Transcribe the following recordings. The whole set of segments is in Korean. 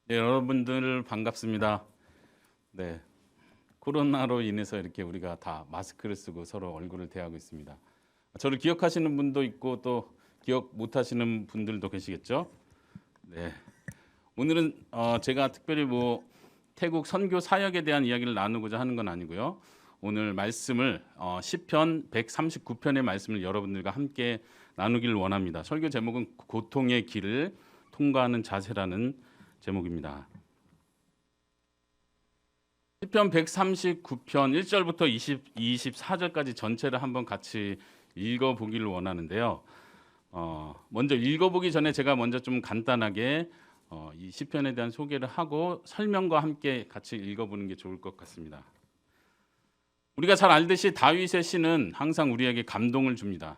네, 여러분들 반갑습니다. 네, 코로나로 인해서 이렇게 우리가 다 마스크를 쓰고 서로 얼굴을 대하고 있습니다. 저를 기억하시는 분도 있고 또 기억 못하시는 분들도 계시겠죠? 네, 오늘은 제가 특별히 태국 선교 사역에 대한 이야기를 나누고자 하는 건 아니고요. 오늘 말씀을 시편 139편의 말씀을 여러분들과 함께 나누기를 원합니다. 설교 제목은 고통의 길을 통과하는 자세라는 제목입니다. 시편 139편 1절부터 24절까지 전체를 한번 같이 읽어보기를 원하는데요. 먼저 읽어보기 전에 제가 먼저 좀 간단하게 이 시편에 대한 소개를 하고 설명과 함께 같이 읽어보는 게 좋을 것 같습니다. 우리가 잘 알듯이 다윗의 시는 항상 우리에게 감동을 줍니다.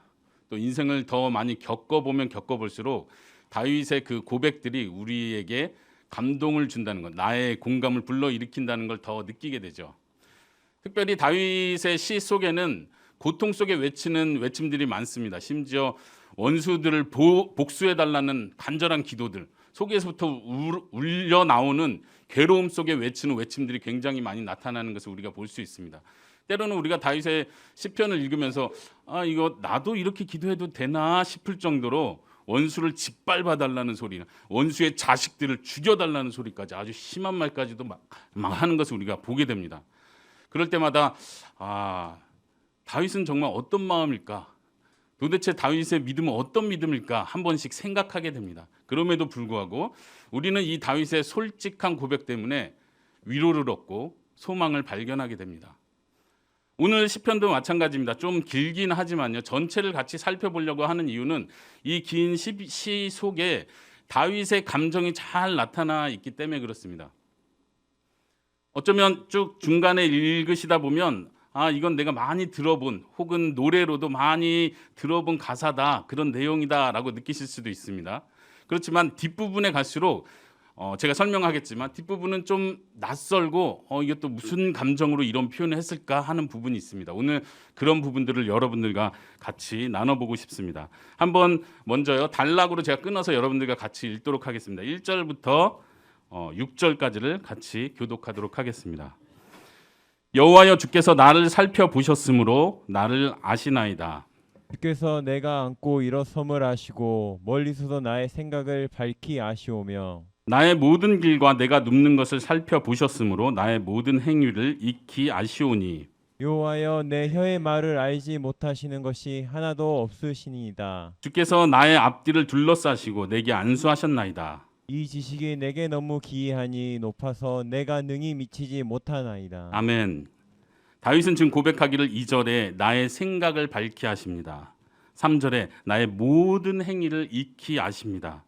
또 인생을 더 많이 겪어보면 겪어볼수록 다윗의 그 고백들이 우리에게 감동을 준다는 것, 나의 공감을 불러일으킨다는 걸 더 느끼게 되죠. 특별히 다윗의 시 속에는 고통 속에 외치는 외침들이 많습니다. 심지어 원수들을 복수해달라는 간절한 기도들, 속에서부터 울려 나오는 괴로움 속에 외치는 외침들이 굉장히 많이 나타나는 것을 우리가 볼 수 있습니다. 때로는 우리가 다윗의 시편을 읽으면서 이거 나도 이렇게 기도해도 되나 싶을 정도로 원수를 짓밟아달라는 소리나 원수의 자식들을 죽여달라는 소리까지 아주 심한 말까지도 막 하는 것을 우리가 보게 됩니다. 그럴 때마다 다윗은 정말 어떤 마음일까? 도대체 다윗의 믿음은 어떤 믿음일까? 한 번씩 생각하게 됩니다. 그럼에도 불구하고 우리는 이 다윗의 솔직한 고백 때문에 위로를 얻고 소망을 발견하게 됩니다. 오늘 시편도 마찬가지입니다. 좀 길긴 하지만요. 전체를 같이 살펴보려고 하는 이유는 이 긴 시 속에 다윗의 감정이 잘 나타나 있기 때문에 그렇습니다. 어쩌면 쭉 중간에 읽으시다 보면 이건 내가 많이 들어본 혹은 노래로도 많이 들어본 가사다, 그런 내용이다라고 느끼실 수도 있습니다. 그렇지만 뒷부분에 갈수록 제가 설명하겠지만 뒷부분은 좀 낯설고 이게 또 무슨 감정으로 이런 표현을 했을까 하는 부분이 있습니다. 오늘 그런 부분들을 여러분들과 같이 나눠보고 싶습니다. 한번 먼저요, 단락으로 제가 끊어서 여러분들과 같이 읽도록 하겠습니다. 1절부터 6절까지를 같이 교독하도록 하겠습니다. 여호와여, 주께서 나를 살펴보셨으므로 나를 아시나이다. 주께서 내가 앉고 일어섬을 아시고 멀리서도 나의 생각을 밝히 아시오며 나의 모든 길과 내가 눕는 것을 살펴보셨으므로 나의 모든 행위를 익히 아시오니 여호와여 내 혀의 말을 알지 못하시는 것이 하나도 없으시니이다. 주께서 나의 앞뒤를 둘러싸시고 내게 안수하셨나이다. 이 지식이 내게 너무 기이하니 높아서 내가 능히 미치지 못하나이다. 아멘. 다윗은 지금 고백하기를 2절에 나의 생각을 밝히 하십니다. 3절에 나의 모든 행위를 익히 아십니다.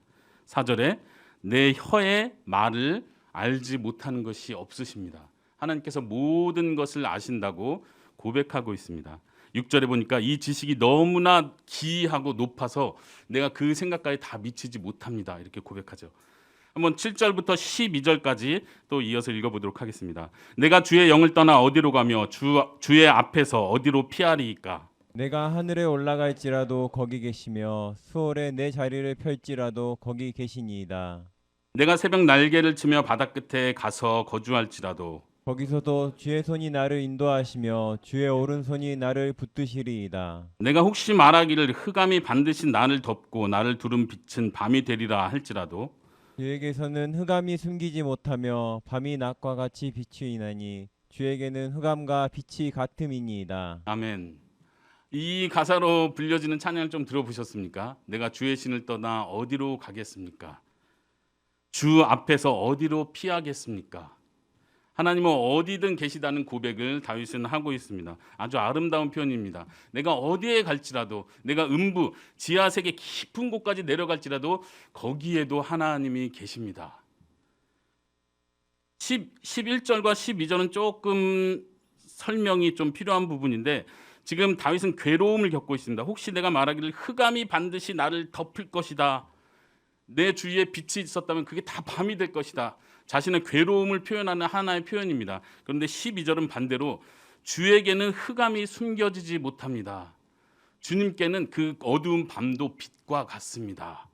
4절에 내 혀의 말을 알지 못하는 것이 없으십니다. 하나님께서 모든 것을 아신다고 고백하고 있습니다. 6절에 보니까 이 지식이 너무나 기이하고 높아서 내가 그 생각까지 다 미치지 못합니다. 이렇게 고백하죠. 한번 7절부터 12절까지 또 이어서 읽어보도록 하겠습니다. 내가 주의 영을 떠나 어디로 가며 주의 앞에서 어디로 피하리이까? 내가 하늘에 올라갈지라도 거기 계시며 수월에 내 자리를 펼지라도 거기 계시니이다. 내가 새벽 날개를 치며 바다 끝에 가서 거주할지라도 거기서도 주의 손이 나를 인도하시며 주의 오른손이 나를 붙드시리이다. 내가 혹시 말하기를 흑암이 반드시 나를 덮고 나를 두른 빛은 밤이 되리라 할지라도 주에게서는 흑암이 숨기지 못하며 밤이 낮과 같이 비추이나니 주에게는 흑암과 빛이 같음이니이다. 아멘. 이 가사로 불려지는 찬양을 좀 들어보셨습니까? 내가 주의 신을 떠나 어디로 가겠습니까? 주 앞에서 어디로 피하겠습니까? 하나님은 어디든 계시다는 고백을 다윗은 하고 있습니다. 아주 아름다운 표현입니다. 내가 어디에 갈지라도, 내가 음부, 지하세계 깊은 곳까지 내려갈지라도 거기에도 하나님이 계십니다. 11절과 12절은 조금 설명이 좀 필요한 부분인데 지금 다윗은 괴로움을 겪고 있습니다. 혹시 내가 말하기를 흑암이 반드시 나를 덮을 것이다. 내 주위에 빛이 있었다면 그게 다 밤이 될 것이다. 자신의 괴로움을 표현하는 하나의 표현입니다. 그런데 12절은 반대로 주에게는 흑암이 숨겨지지 못합니다. 주님께는 그 어두운 밤도 빛과 같습니다.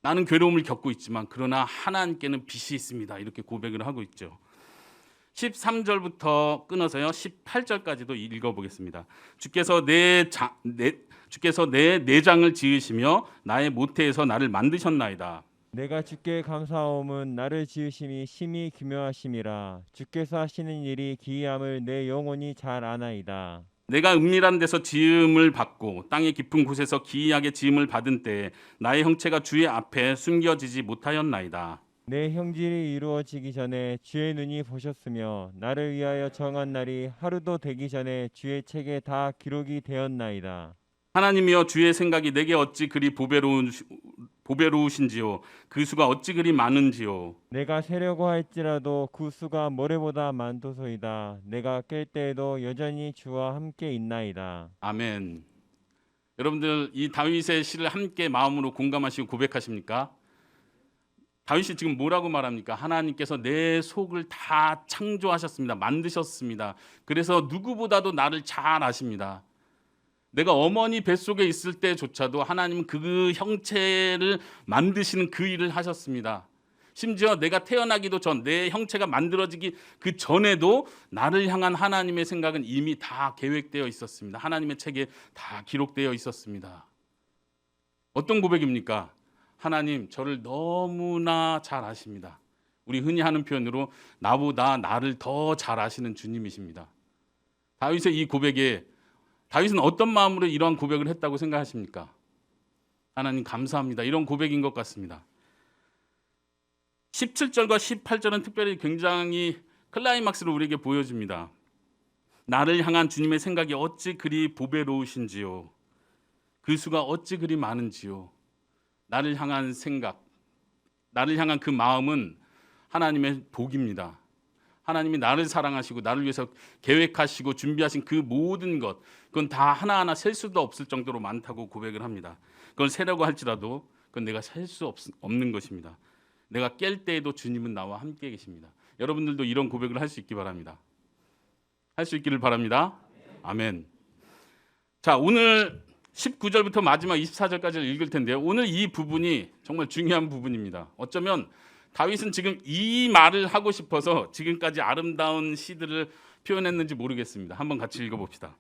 나는 괴로움을 겪고 있지만 그러나 하나님께는 빛이 있습니다. 이렇게 고백을 하고 있죠. 13절부터 끊어서요 18절까지도 읽어보겠습니다. 주께서 내 내장을 지으시며 나의 모태에서 나를 만드셨나이다. 내가 주께 감사함은 나를 지으심이 심히 기묘하심이라. 주께서 하시는 일이 기이함을 내 영혼이 잘 아나이다. 내가 은밀한 데서 지음을 받고 땅의 깊은 곳에서 기이하게 지음을 받은 때에 나의 형체가 주의 앞에 숨겨지지 못하였나이다. 내 형질이 이루어지기 전에 주의 눈이 보셨으며 나를 위하여 정한 날이 하루도 되기 전에 주의 책에 다 기록이 되었나이다. 하나님이여 주의 생각이 내게 어찌 그리 보배로우신지요 그 수가 어찌 그리 많은지요. 내가 세려고 할지라도 그 수가 모래보다 많도소이다. 내가 깰 때에도 여전히 주와 함께 있나이다. 아멘. 여러분들 이 다윗의 시를 함께 마음으로 공감하시고 고백하십니까? 다윗이 지금 뭐라고 말합니까? 하나님께서 내 속을 다 창조하셨습니다. 만드셨습니다. 그래서 누구보다도 나를 잘 아십니다. 내가 어머니 뱃속에 있을 때조차도 하나님은 그 형체를 만드시는 그 일을 하셨습니다. 심지어 내가 태어나기도 전, 내 형체가 만들어지기 그 전에도 나를 향한 하나님의 생각은 이미 다 계획되어 있었습니다. 하나님의 책에 다 기록되어 있었습니다. 어떤 고백입니까? 하나님 저를 너무나 잘 아십니다. 우리 흔히 하는 표현으로 나보다 나를 더 잘 아시는 주님이십니다. 다윗의 이 고백에 다윗은 어떤 마음으로 이러한 고백을 했다고 생각하십니까? 하나님 감사합니다. 이런 고백인 것 같습니다. 17절과 18절은 특별히 굉장히 클라이막스를 우리에게 보여줍니다. 나를 향한 주님의 생각이 어찌 그리 보배로우신지요. 그 수가 어찌 그리 많은지요. 나를 향한 생각, 나를 향한 그 마음은 하나님의 복입니다. 하나님이 나를 사랑하시고 나를 위해서 계획하시고 준비하신 그 모든 것, 그건 다 하나하나 셀 수도 없을 정도로 많다고 고백을 합니다. 그걸 세려고 할지라도 그건 내가 셀 수 없는 것입니다. 내가 깰 때에도 주님은 나와 함께 계십니다. 여러분들도 이런 고백을 할 수 있기 바랍니다. 할 수 있기를 바랍니다. 아멘. 자, 오늘 19절부터 마지막 24절까지를 읽을 텐데요. 오늘 이 부분이 정말 중요한 부분입니다. 어쩌면 다윗은 지금 이 말을 하고 싶어서 지금까지 아름다운 시들을 표현했는지 모르겠습니다. 한번 같이 읽어봅시다.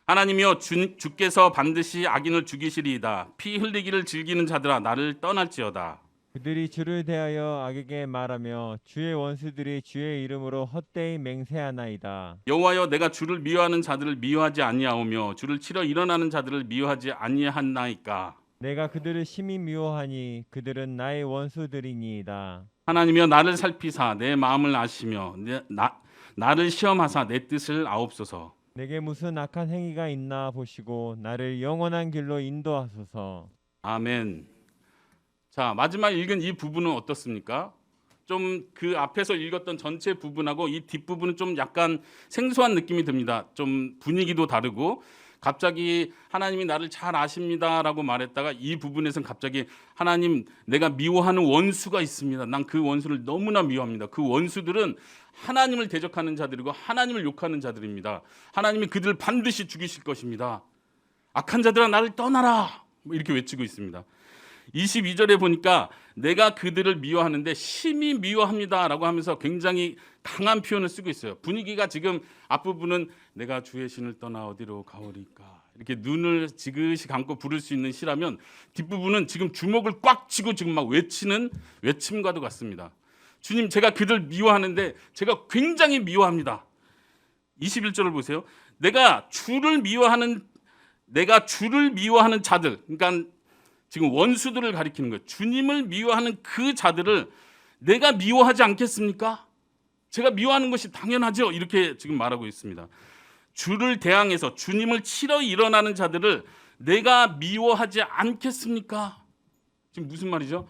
하나님이여 주께서 반드시 악인을 죽이시리이다. 피 흘리기를 즐기는 자들아 나를 떠날지어다. 그들이 주를 대하여 악에게 말하며 주의 원수들이 주의 이름으로 헛되이 맹세하나이다. 여호와여 내가 주를 미워하는 자들을 미워하지 아니하오며 주를 치러 일어나는 자들을 미워하지 아니하나이까. 내가 그들을 심히 미워하니 그들은 나의 원수들이니이다. 하나님이여 나를 살피사 내 마음을 아시며 나를 시험하사 내 뜻을 아옵소서. 내게 무슨 악한 행위가 있나 보시고 나를 영원한 길로 인도하소서. 아멘. 자, 마지막 읽은 이 부분은 어떻습니까? 좀 그 앞에서 읽었던 전체 부분하고 이 뒷부분은 좀 약간 생소한 느낌이 듭니다. 좀 분위기도 다르고 갑자기 하나님이 나를 잘 아십니다라고 말했다가 이 부분에서는 갑자기 하나님 내가 미워하는 원수가 있습니다. 난 그 원수를 너무나 미워합니다. 그 원수들은 하나님을 대적하는 자들이고 하나님을 욕하는 자들입니다. 하나님이 그들을 반드시 죽이실 것입니다. 악한 자들아 나를 떠나라 이렇게 외치고 있습니다. 22절에 보니까 내가 그들을 미워하는데 심히 미워합니다라고 하면서 굉장히 강한 표현을 쓰고 있어요. 분위기가 지금 앞부분은 내가 주의 신을 떠나 어디로 가오리까 이렇게 눈을 지그시 감고 부를 수 있는 시라면 뒷부분은 지금 주먹을 꽉 쥐고 지금 막 외치는 외침과도 같습니다. 주님 제가 그들 미워하는데 제가 굉장히 미워합니다. 21절을 보세요. 내가 주를 미워하는 자들, 그러니까 지금 원수들을 가리키는 거예요. 주님을 미워하는 그 자들을 내가 미워하지 않겠습니까? 제가 미워하는 것이 당연하죠. 이렇게 지금 말하고 있습니다. 주를 대항해서 주님을 치러 일어나는 자들을 내가 미워하지 않겠습니까? 지금 무슨 말이죠?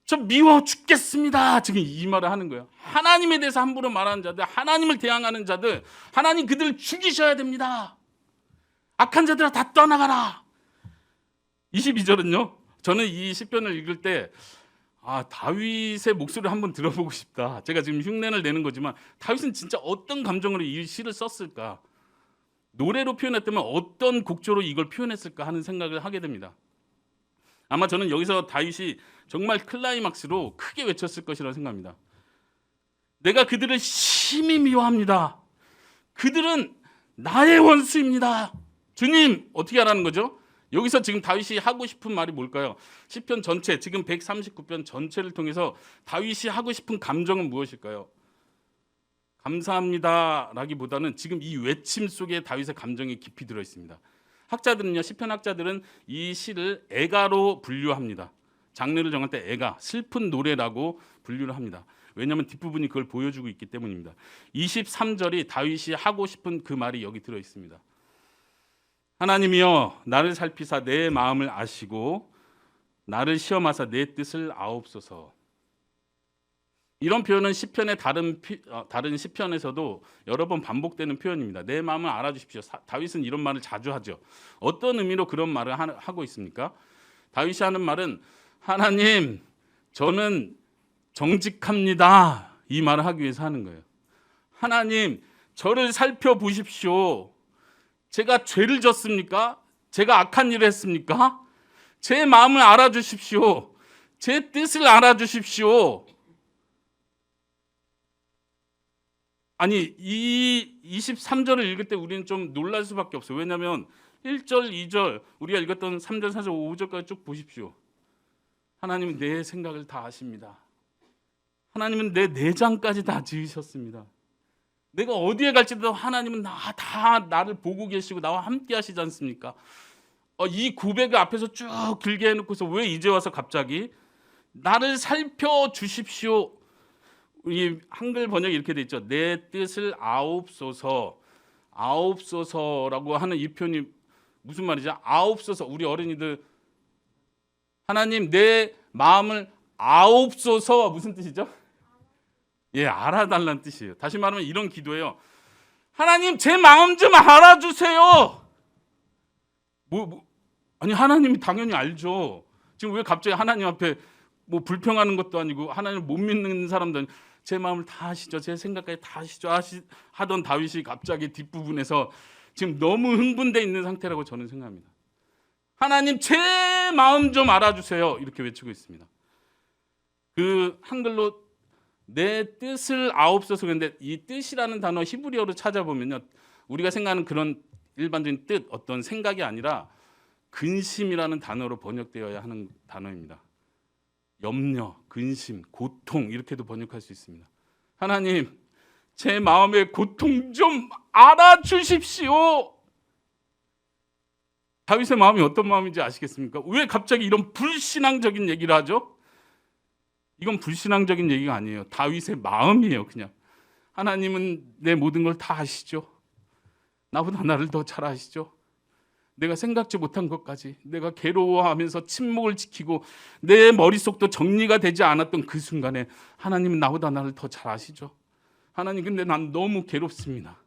저 미워 죽겠습니다. 지금 이 말을 하는 거예요. 하나님에 대해서 함부로 말하는 자들, 하나님을 대항하는 자들, 하나님 그들을 죽이셔야 됩니다. 악한 자들아 다 떠나가라. 22절은요. 저는 이 시편을 읽을 때 다윗의 목소리를 한번 들어보고 싶다. 제가 지금 흉내를 내는 거지만 다윗은 진짜 어떤 감정으로 이 시를 썼을까? 노래로 표현했다면 어떤 곡조로 이걸 표현했을까 하는 생각을 하게 됩니다. 아마 저는 여기서 다윗이 정말 클라이막스로 크게 외쳤을 것이라고 생각합니다. 내가 그들을 심히 미워합니다. 그들은 나의 원수입니다. 주님, 어떻게 하라는 거죠? 여기서 지금 다윗이 하고 싶은 말이 뭘까요? 시편 전체, 지금 139편 전체를 통해서 다윗이 하고 싶은 감정은 무엇일까요? 감사합니다라기보다는 지금 이 외침 속에 다윗의 감정이 깊이 들어 있습니다. 학자들은요, 시편 학자들은 이 시를 애가로 분류합니다. 장르를 정할 때 애가, 슬픈 노래라고 분류를 합니다. 왜냐하면 뒷부분이 그걸 보여주고 있기 때문입니다. 23절이 다윗이 하고 싶은 그 말이 여기 들어 있습니다. 하나님이여 나를 살피사 내 마음을 아시고 나를 시험하사 내 뜻을 아옵소서. 이런 표현은 시편의 다른 시편에서도 여러 번 반복되는 표현입니다. 내 마음을 알아주십시오. 다윗은 이런 말을 자주 하죠. 어떤 의미로 그런 말을 하고 있습니까? 다윗이 하는 말은 하나님, 저는 정직합니다. 이 말을 하기 위해서 하는 거예요. 하나님, 저를 살펴보십시오. 제가 죄를 졌습니까? 제가 악한 일을 했습니까? 제 마음을 알아주십시오. 제 뜻을 알아주십시오. 아니, 이 23절을 읽을 때 우리는 좀 놀랄 수밖에 없어요. 왜냐하면 1절, 2절, 우리가 읽었던 3절, 4절, 5절까지 쭉 보십시오. 하나님은 내 생각을 다 아십니다. 하나님은 내 내장까지 다 지으셨습니다. 내가 어디에 갈지도 하나님은 다 나를 보고 계시고 나와 함께 하시지 않습니까? 이 고백을 앞에서 쭉 길게 해놓고서 왜 이제 와서 갑자기 나를 살펴주십시오. 이 한글 번역이 이렇게 돼 있죠. 내 뜻을 아옵소서. 아옵소서라고 하는 이 표현이 무슨 말이죠? 아옵소서. 우리 어린이들 하나님 내 마음을 아옵소서 무슨 뜻이죠? 예, 알아달라는 뜻이에요. 다시 말하면 이런 기도예요. 하나님 제 마음 좀 알아주세요. 아니 하나님이 당연히 알죠. 지금 왜 갑자기 하나님 앞에 뭐 불평하는 것도 아니고 하나님을 못 믿는 사람도 아니고 제 마음을 다 아시죠. 제 생각까지 다 아시죠. 하던 다윗이 갑자기 뒷부분에서 지금 너무 흥분돼 있는 상태라고 저는 생각합니다. 하나님 제 마음 좀 알아주세요. 이렇게 외치고 있습니다. 그 한글로 내 뜻을 아옵소서. 그런데 이 뜻이라는 단어 히브리어로 찾아보면요, 우리가 생각하는 그런 일반적인 뜻, 어떤 생각이 아니라 근심이라는 단어로 번역되어야 하는 단어입니다. 염려, 근심, 고통 이렇게도 번역할 수 있습니다. 하나님, 제 마음의 고통 좀 알아주십시오. 다윗의 마음이 어떤 마음인지 아시겠습니까? 왜 갑자기 이런 불신앙적인 얘기를 하죠? 이건 불신앙적인 얘기가 아니에요. 다윗의 마음이에요. 그냥 하나님은 내 모든 걸 다 아시죠. 나보다 나를 더 잘 아시죠. 내가 생각지 못한 것까지, 내가 괴로워하면서 침묵을 지키고 내 머릿속도 정리가 되지 않았던 그 순간에 하나님은 나보다 나를 더 잘 아시죠. 하나님, 근데 난 너무 괴롭습니다.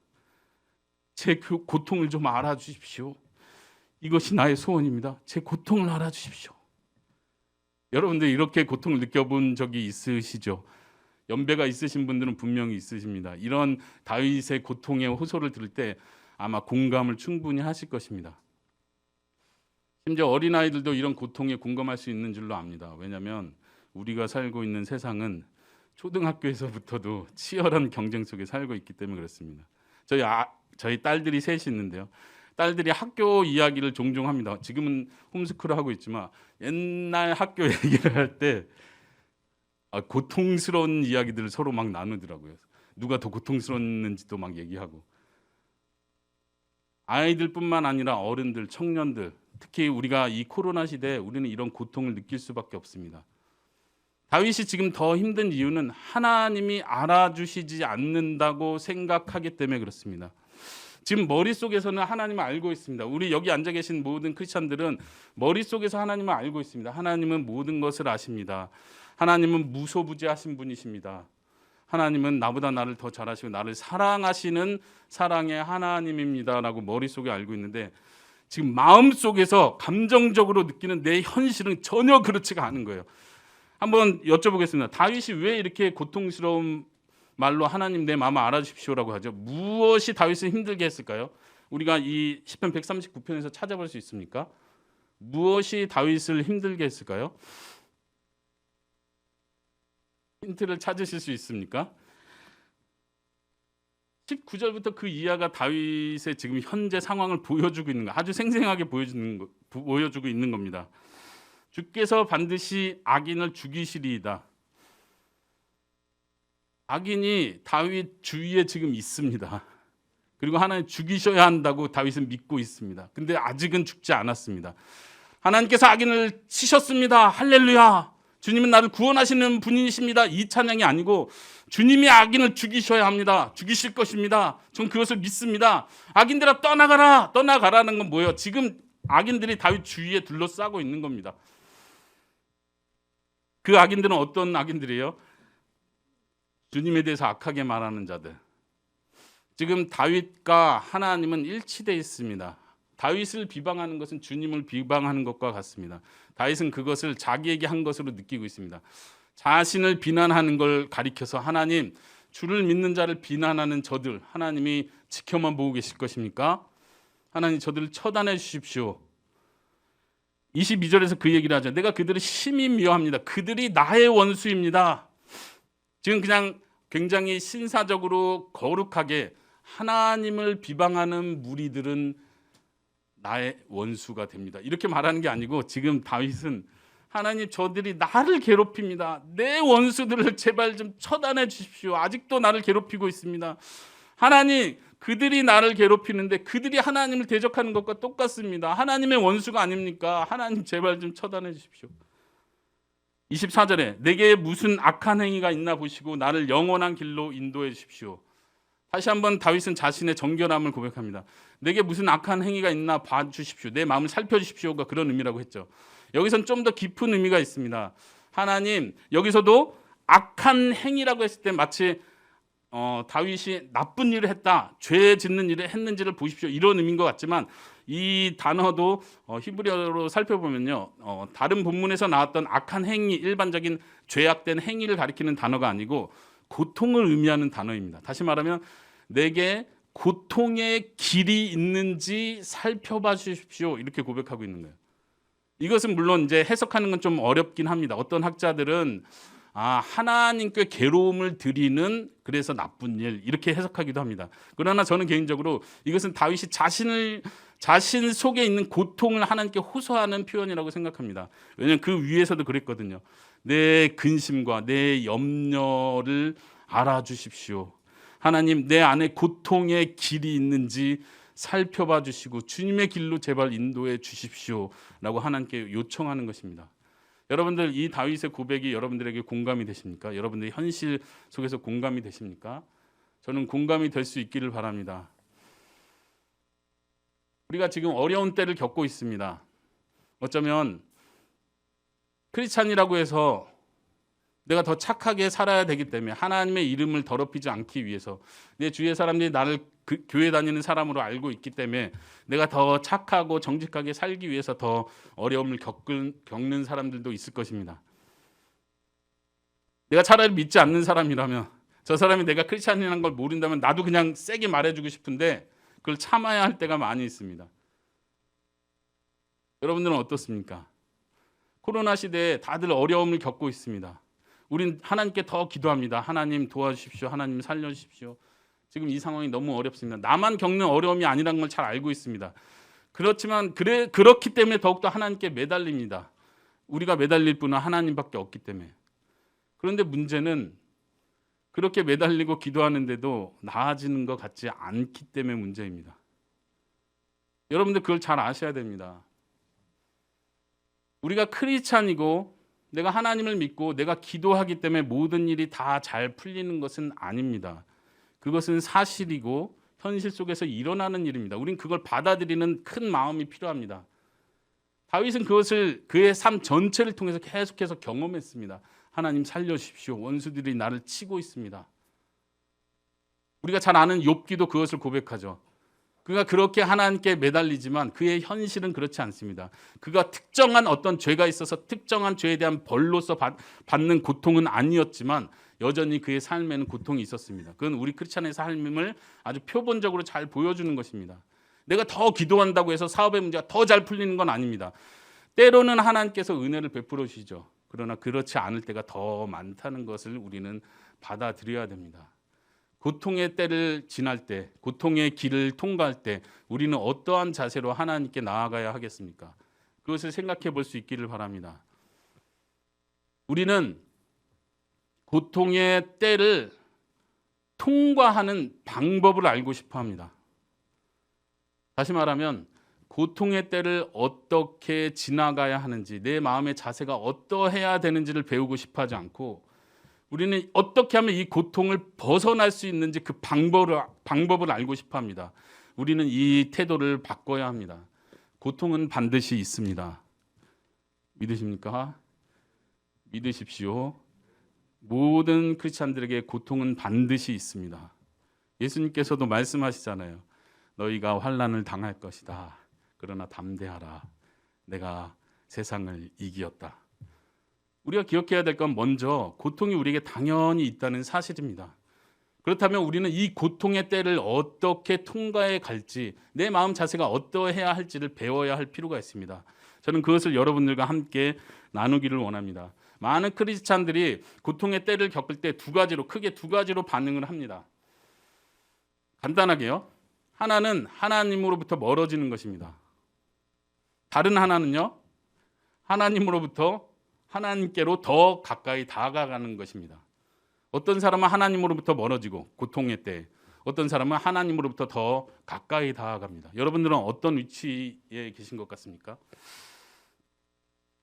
제 그 고통을 좀 알아주십시오. 이것이 나의 소원입니다. 제 고통을 알아주십시오. 여러분들 이렇게 고통을 느껴본 적이 있으시죠? 연배가 있으신 분들은 분명히 있으십니다. 이런 다윗의 고통의 호소를 들을 때 아마 공감을 충분히 하실 것입니다. 심지어 어린아이들도 이런 고통에 공감할 수 있는 줄로 압니다. 왜냐하면 우리가 살고 있는 세상은 초등학교에서부터도 치열한 경쟁 속에 살고 있기 때문에 그렇습니다. 저희 딸들이 셋이 있는데요. 딸들이 학교 이야기를 종종 합니다. 지금은 홈스쿨을 하고 있지만 옛날 학교 얘기를 할 때 고통스러운 이야기들을 서로 막 나누더라고요. 누가 더 고통스러웠는지도 막 얘기하고. 아이들뿐만 아니라 어른들, 청년들, 특히 우리가 이 코로나 시대에 우리는 이런 고통을 느낄 수밖에 없습니다. 다윗이 지금 더 힘든 이유는 하나님이 알아주시지 않는다고 생각하기 때문에 그렇습니다. 지금 머릿속에서는 하나님을 알고 있습니다. 우리 여기 앉아 계신 모든 크리스찬들은 머릿속에서 하나님을 알고 있습니다. 하나님은 모든 것을 아십니다. 하나님은 무소부지하신 분이십니다. 하나님은 나보다 나를 더 잘하시고 나를 사랑하시는 사랑의 하나님입니다라고 머릿속에 알고 있는데 지금 마음속에서 감정적으로 느끼는 내 현실은 전혀 그렇지가 않은 거예요. 한번 여쭤보겠습니다. 다윗이 왜 이렇게 고통스러운 말로 하나님 내 마음을 알아주십시오라고 하죠? 무엇이 다윗을 힘들게 했을까요? 우리가 이 시편 139편에서 찾아볼 수 있습니까? 무엇이 다윗을 힘들게 했을까요? 힌트를 찾으실 수 있습니까? 19절부터 그 이하가 다윗의 지금 현재 상황을 보여주고 있는 거, 아주 생생하게 보여주고 있는 겁니다. 주께서 반드시 악인을 죽이시리이다. 악인이 다윗 주위에 지금 있습니다. 그리고 하나님 죽이셔야 한다고 다윗은 믿고 있습니다. 근데 아직은 죽지 않았습니다. 하나님께서 악인을 치셨습니다. 할렐루야. 주님은 나를 구원하시는 분이십니다. 이 찬양이 아니고 주님이 악인을 죽이셔야 합니다. 죽이실 것입니다. 전 그것을 믿습니다. 악인들아 떠나가라. 떠나가라는 건 뭐예요? 지금 악인들이 다윗 주위에 둘러싸고 있는 겁니다. 그 악인들은 어떤 악인들이에요? 주님에 대해서 악하게 말하는 자들. 지금 다윗과 하나님은 일치되어 있습니다. 다윗을 비방하는 것은 주님을 비방하는 것과 같습니다. 다윗은 그것을 자기에게 한 것으로 느끼고 있습니다. 자신을 비난하는 걸 가리켜서 하나님, 주를 믿는 자를 비난하는 저들 하나님이 지켜만 보고 계실 것입니까? 하나님 저들을 처단해 주십시오. 22절에서 그 얘기를 하죠. 내가 그들을 심히 미워합니다. 그들이 나의 원수입니다. 지금 그냥 굉장히 신사적으로 거룩하게 하나님을 비방하는 무리들은 나의 원수가 됩니다. 이렇게 말하는 게 아니고 지금 다윗은 하나님 저들이 나를 괴롭힙니다. 내 원수들을 제발 좀 처단해 주십시오. 아직도 나를 괴롭히고 있습니다. 하나님 그들이 나를 괴롭히는데 그들이 하나님을 대적하는 것과 똑같습니다. 하나님의 원수가 아닙니까? 하나님 제발 좀 처단해 주십시오. 24절에 내게 무슨 악한 행위가 있나 보시고 나를 영원한 길로 인도해 주십시오. 다시 한번 다윗은 자신의 정결함을 고백합니다. 내게 무슨 악한 행위가 있나 봐주십시오. 내 마음을 살펴주십시오가 그런 의미라고 했죠. 여기선 좀 더 깊은 의미가 있습니다. 하나님 여기서도 악한 행위라고 했을 때 마치 다윗이 나쁜 일을 했다, 죄 짓는 일을 했는지를 보십시오 이런 의미인 것 같지만 이 단어도 히브리어로 살펴보면요 다른 본문에서 나왔던 악한 행위, 일반적인 죄악된 행위를 가리키는 단어가 아니고 고통을 의미하는 단어입니다. 다시 말하면 내게 고통의 길이 있는지 살펴봐 주십시오 이렇게 고백하고 있는 거예요. 이것은 물론 이제 해석하는 건 좀 어렵긴 합니다. 어떤 학자들은 하나님께 괴로움을 드리는 그래서 나쁜 일 이렇게 해석하기도 합니다. 그러나 저는 개인적으로 이것은 다윗이 자신 속에 있는 고통을 하나님께 호소하는 표현이라고 생각합니다. 왜냐하면 그 위에서도 그랬거든요. 내 근심과 내 염려를 알아주십시오. 하나님 내 안에 고통의 길이 있는지 살펴봐 주시고 주님의 길로 제발 인도해 주십시오 라고 하나님께 요청하는 것입니다. 여러분들 이 다윗의 고백이 여러분들에게 공감이 되십니까? 여러분들의 현실 속에서 공감이 되십니까? 저는 공감이 될 수 있기를 바랍니다. 우리가 지금 어려운 때를 겪고 있습니다. 어쩌면 크리스찬이라고 해서 내가 더 착하게 살아야 되기 때문에 하나님의 이름을 더럽히지 않기 위해서 내 주위의 사람들이 나를 교회 다니는 사람으로 알고 있기 때문에 내가 더 착하고 정직하게 살기 위해서 더 어려움을 겪는 사람들도 있을 것입니다. 내가 차라리 믿지 않는 사람이라면 저 사람이 내가 크리스찬이라는 걸 모른다면 나도 그냥 세게 말해주고 싶은데 그걸 참아야 할 때가 많이 있습니다. 여러분들은 어떻습니까? 코로나 시대에 다들 어려움을 겪고 있습니다. 우린 하나님께 더 기도합니다. 하나님 도와주십시오. 하나님 살려주십시오. 지금 이 상황이 너무 어렵습니다. 나만 겪는 어려움이 아니라는 걸 잘 알고 있습니다. 그렇지만 그렇기 때문에 더욱더 하나님께 매달립니다. 우리가 매달릴 분은 하나님밖에 없기 때문에. 그런데 문제는 그렇게 매달리고 기도하는데도 나아지는 것 같지 않기 때문에 문제입니다. 여러분들 그걸 잘 아셔야 됩니다. 우리가 크리스찬이고 내가 하나님을 믿고 내가 기도하기 때문에 모든 일이 다 잘 풀리는 것은 아닙니다. 그것은 사실이고 현실 속에서 일어나는 일입니다. 우린 그걸 받아들이는 큰 마음이 필요합니다. 다윗은 그것을 그의 삶 전체를 통해서 계속해서 경험했습니다. 하나님 살려주십시오. 원수들이 나를 치고 있습니다. 우리가 잘 아는 욥기도 그것을 고백하죠. 그가 그렇게 하나님께 매달리지만 그의 현실은 그렇지 않습니다. 그가 특정한 어떤 죄가 있어서 특정한 죄에 대한 벌로서 받는 고통은 아니었지만 여전히 그의 삶에는 고통이 있었습니다. 그건 우리 크리스찬의 삶을 아주 표본적으로 잘 보여주는 것입니다. 내가 더 기도한다고 해서 사업의 문제가 더 잘 풀리는 건 아닙니다. 때로는 하나님께서 은혜를 베풀어 주시죠. 그러나 그렇지 않을 때가 더 많다는 것을 우리는 받아들여야 됩니다. 고통의 때를 지날 때, 고통의 길을 통과할 때 우리는 어떠한 자세로 하나님께 나아가야 하겠습니까? 그것을 생각해 볼 수 있기를 바랍니다. 우리는 고통의 때를 통과하는 방법을 알고 싶어 합니다. 다시 말하면 고통의 때를 어떻게 지나가야 하는지, 내 마음의 자세가 어떠해야 되는지를 배우고 싶어 하지 않고 우리는 어떻게 하면 이 고통을 벗어날 수 있는지 그 방법을 알고 싶어 합니다. 우리는 이 태도를 바꿔야 합니다. 고통은 반드시 있습니다. 믿으십니까? 믿으십시오. 모든 크리스찬들에게 고통은 반드시 있습니다. 예수님께서도 말씀하시잖아요. 너희가 환난을 당할 것이다. 그러나 담대하라. 내가 세상을 이기었다. 우리가 기억해야 될 건 먼저 고통이 우리에게 당연히 있다는 사실입니다. 그렇다면 우리는 이 고통의 때를 어떻게 통과해 갈지, 내 마음 자세가 어떠해야 할지를 배워야 할 필요가 있습니다. 저는 그것을 여러분들과 함께 나누기를 원합니다. 많은 크리스찬들이 고통의 때를 겪을 때 크게 두 가지로 반응을 합니다. 간단하게요. 하나는 하나님으로부터 멀어지는 것입니다. 다른 하나는요. 하나님께로 더 가까이 다가가는 것입니다. 어떤 사람은 하나님으로부터 멀어지고 고통의 때, 어떤 사람은 하나님으로부터 더 가까이 다가갑니다. 여러분들은 어떤 위치에 계신 것 같습니까?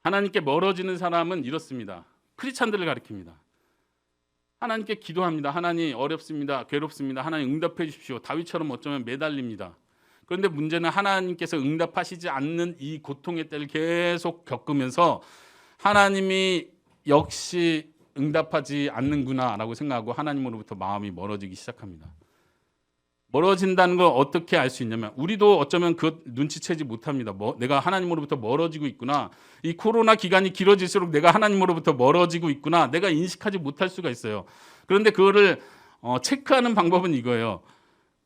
하나님께 멀어지는 사람은 이렇습니다. 크리스찬들을 가리킵니다. 하나님께 기도합니다. 하나님 어렵습니다. 괴롭습니다. 하나님 응답해 주십시오. 다윗처럼 어쩌면 매달립니다. 그런데 문제는 하나님께서 응답하시지 않는 이 고통의 때를 계속 겪으면서 하나님이 역시 응답하지 않는구나라고 생각하고 하나님으로부터 마음이 멀어지기 시작합니다. 멀어진다는 걸 어떻게 알 수 있냐면 우리도 어쩌면 그 눈치채지 못합니다. 내가 하나님으로부터 멀어지고 있구나. 이 코로나 기간이 길어질수록 내가 하나님으로부터 멀어지고 있구나. 내가 인식하지 못할 수가 있어요. 그런데 그거를 체크하는 방법은 이거예요.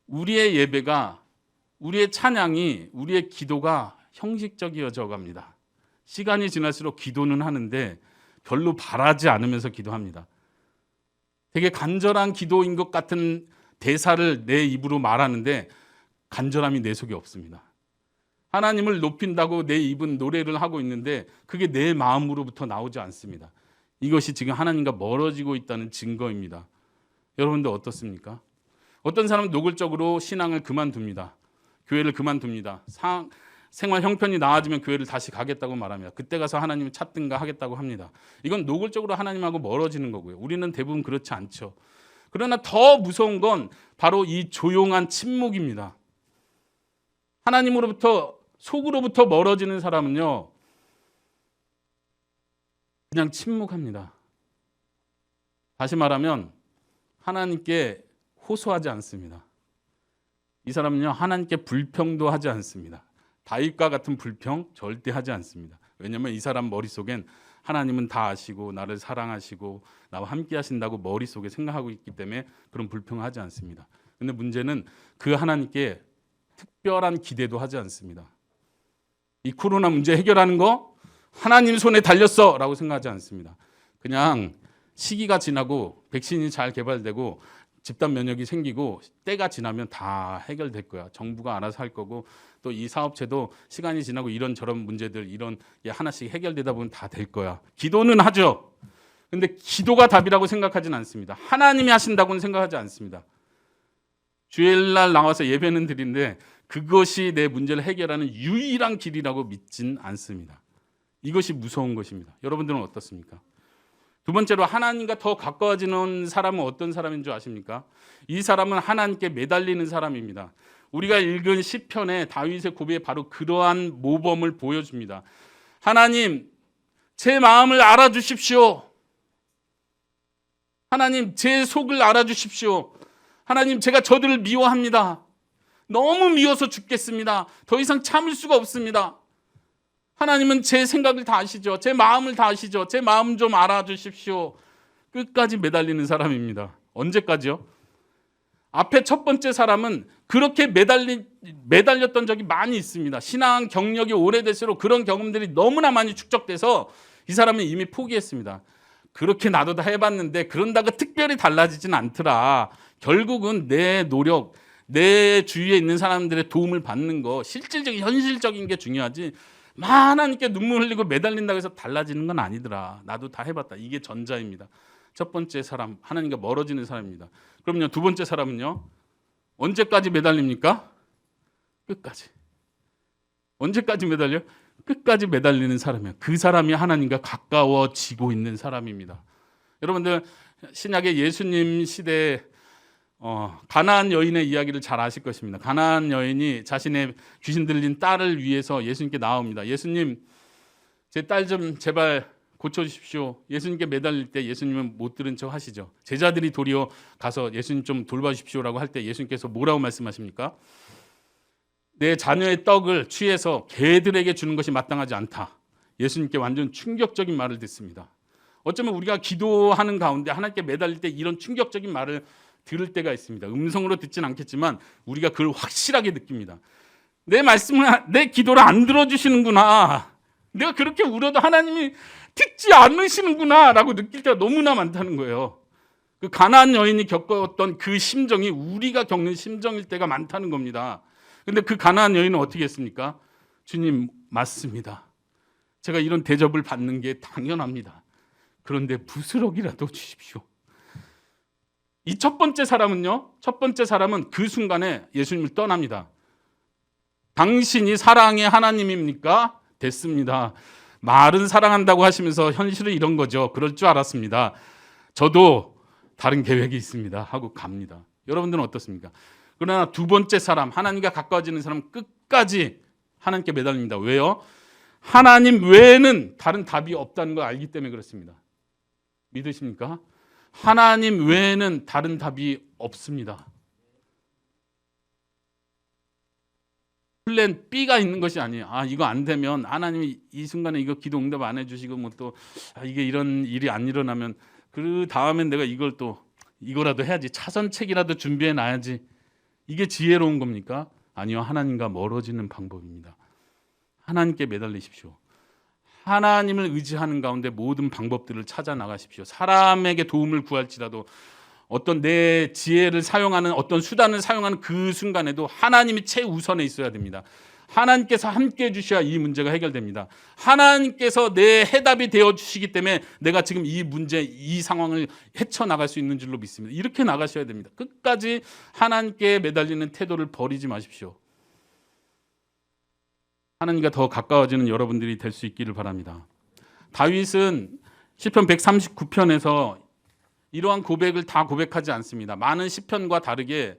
우리의 예배가, 우리의 찬양이, 우리의 기도가 형식적이어져 갑니다. 시간이 지날수록 기도는 하는데 별로 바라지 않으면서 기도합니다. 되게 간절한 기도인 것 같은 대사를 내 입으로 말하는데 간절함이 내 속에 없습니다. 하나님을 높인다고 내 입은 노래를 하고 있는데 그게 내 마음으로부터 나오지 않습니다. 이것이 지금 하나님과 멀어지고 있다는 증거입니다. 여러분들 어떻습니까? 어떤 사람은 노골적으로 신앙을 그만둡니다. 교회를 그만둡니다. 생활 형편이 나아지면 교회를 다시 가겠다고 말합니다. 그때 가서 하나님을 찾든가 하겠다고 합니다. 이건 노골적으로 하나님하고 멀어지는 거고요. 우리는 대부분 그렇지 않죠. 그러나 더 무서운 건 바로 이 조용한 침묵입니다. 하나님으로부터 속으로부터 멀어지는 사람은요. 그냥 침묵합니다. 다시 말하면 하나님께 호소하지 않습니다. 이 사람은요. 하나님께 불평도 하지 않습니다. 다윗과 같은 불평 절대 하지 않습니다. 왜냐하면 이 사람 머릿속엔 하나님은 다 아시고 나를 사랑하시고 나와 함께 하신다고 머릿속에 생각하고 있기 때문에 그런 불평을 하지 않습니다. 근데 문제는 그 하나님께 특별한 기대도 하지 않습니다. 이 코로나 문제 해결하는 거 하나님 손에 달렸어 라고 생각하지 않습니다. 그냥 시기가 지나고 백신이 잘 개발되고 집단 면역이 생기고 때가 지나면 다 해결될 거야. 정부가 알아서 할 거고 또 이 사업체도 시간이 지나고 이런저런 문제들 이런 게 하나씩 해결되다 보면 다 될 거야. 기도는 하죠. 근데 기도가 답이라고 생각하진 않습니다. 하나님이 하신다고는 생각하지 않습니다. 주일날 나와서 예배는 드리는데 그것이 내 문제를 해결하는 유일한 길이라고 믿진 않습니다. 이것이 무서운 것입니다. 여러분들은 어떻습니까? 두 번째로 하나님과 더 가까워지는 사람은 어떤 사람인 줄 아십니까? 이 사람은 하나님께 매달리는 사람입니다. 우리가 읽은 시편의 다윗의 고백에 바로 그러한 모범을 보여줍니다. 하나님, 제 마음을 알아주십시오. 하나님, 제 속을 알아주십시오. 하나님, 제가 저들을 미워합니다. 너무 미워서 죽겠습니다. 더 이상 참을 수가 없습니다. 하나님은 제 생각을 다 아시죠. 제 마음을 다 아시죠. 제 마음 좀 알아주십시오. 끝까지 매달리는 사람입니다. 언제까지요? 앞에 첫 번째 사람은 그렇게 매달렸던 적이 많이 있습니다. 신앙 경력이 오래될수록 그런 경험들이 너무나 많이 축적돼서 이 사람은 이미 포기했습니다. 그렇게 나도 다 해봤는데 그런다고 특별히 달라지진 않더라. 결국은 내 노력, 내 주위에 있는 사람들의 도움을 받는 거, 실질적인 현실적인 게 중요하지, 하나님께 눈물 흘리고 매달린다고 해서 달라지는 건 아니더라. 나도 다 해봤다. 이게 전자입니다. 첫 번째 사람, 하나님과 멀어지는 사람입니다. 그럼요, 두 번째 사람은요, 언제까지 매달립니까? 끝까지. 언제까지 매달려? 끝까지 매달리는 사람이에요. 그 사람이 하나님과 가까워지고 있는 사람입니다. 여러분들 신약의 예수님 시대에 가나안 여인의 이야기를 잘 아실 것입니다. 가나안 여인이 자신의 귀신 들린 딸을 위해서 예수님께 나옵니다. 예수님, 제 딸 좀 제발 고쳐주십시오. 예수님께 매달릴 때 예수님은 못 들은 척 하시죠. 제자들이 도리어 가서 예수님 좀 돌봐주십시오라고 할 때 예수님께서 뭐라고 말씀하십니까? 내 자녀의 떡을 취해서 개들에게 주는 것이 마땅하지 않다. 예수님께 완전 충격적인 말을 듣습니다. 어쩌면 우리가 기도하는 가운데 하나님께 매달릴 때 이런 충격적인 말을 들을 때가 있습니다. 음성으로 듣진 않겠지만 우리가 그걸 확실하게 느낍니다. 내 말씀을, 내 기도를 안 들어주시는구나. 내가 그렇게 울어도 하나님이 듣지 않으시는구나 라고 느낄 때가 너무나 많다는 거예요. 그 가나안 여인이 겪었던 그 심정이 우리가 겪는 심정일 때가 많다는 겁니다. 근데 그 가나안 여인은 어떻게 했습니까? 주님, 맞습니다. 제가 이런 대접을 받는 게 당연합니다. 그런데 부스럭이라도 주십시오. 이 첫 번째 사람은요, 첫 번째 사람은 그 순간에 예수님을 떠납니다. 당신이 사랑의 하나님입니까? 됐습니다. 말은 사랑한다고 하시면서 현실은 이런 거죠. 그럴 줄 알았습니다. 저도 다른 계획이 있습니다. 하고 갑니다. 여러분들은 어떻습니까? 그러나 두 번째 사람, 하나님과 가까워지는 사람은 끝까지 하나님께 매달립니다. 왜요? 하나님 외에는 다른 답이 없다는 걸 알기 때문에 그렇습니다. 믿으십니까? 하나님 외에는 다른 답이 없습니다. 플랜 B가 있는 것이 아니에요. 이거 안 되면 하나님이 이 순간에 이거 기도 응답 안 해주시고 뭐 또 이게 이런 일이 안 일어나면 그 다음엔 내가 이거라도 해야지. 차선책이라도 준비해 놔야지. 이게 지혜로운 겁니까? 아니요. 하나님과 멀어지는 방법입니다. 하나님께 매달리십시오. 하나님을 의지하는 가운데 모든 방법들을 찾아 나가십시오. 사람에게 도움을 구할지라도 어떤 내 지혜를 사용하는 어떤 수단을 사용하는 그 순간에도 하나님이 최우선에 있어야 됩니다. 하나님께서 함께 해주셔야 이 문제가 해결됩니다. 하나님께서 내 해답이 되어주시기 때문에 내가 지금 이 문제, 이 상황을 헤쳐나갈 수 있는 줄로 믿습니다. 이렇게 나가셔야 됩니다. 끝까지 하나님께 매달리는 태도를 버리지 마십시오. 하나님과 더 가까워지는 여러분들이 될 수 있기를 바랍니다. 다윗은 시편 139편에서 이러한 고백을 다 고백하지 않습니다. 많은 시편과 다르게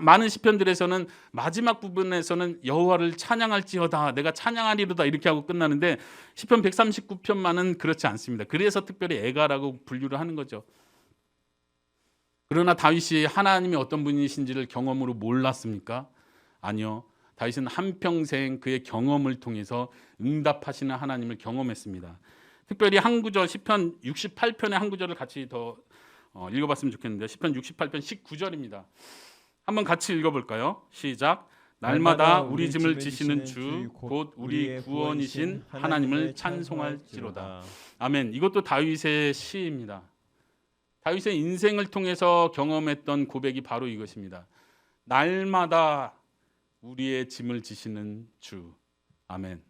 많은 시편들에서는 마지막 부분에서는 여호와를 찬양할지어다, 내가 찬양하리로다 이렇게 하고 끝나는데 시편 139편만은 그렇지 않습니다. 그래서 특별히 애가라고 분류를 하는 거죠. 그러나 다윗이 하나님이 어떤 분이신지를 경험으로 몰랐습니까? 아니요. 다윗은 한평생 그의 경험을 통해서 응답하시는 하나님을 경험했습니다. 특별히 한 구절, 시편 68편의 한 구절을 같이 더 읽어봤으면 좋겠는데 시편 68편 19절입니다. 한번 같이 읽어볼까요? 시작. 날마다 우리 짐을 지시는 주 곧 우리 구원이신 하나님을 찬송할지로다. 아멘. 이것도 다윗의 시입니다. 다윗의 인생을 통해서 경험했던 고백이 바로 이것입니다. 날마다 우리의 짐을 지시는 주. 아멘.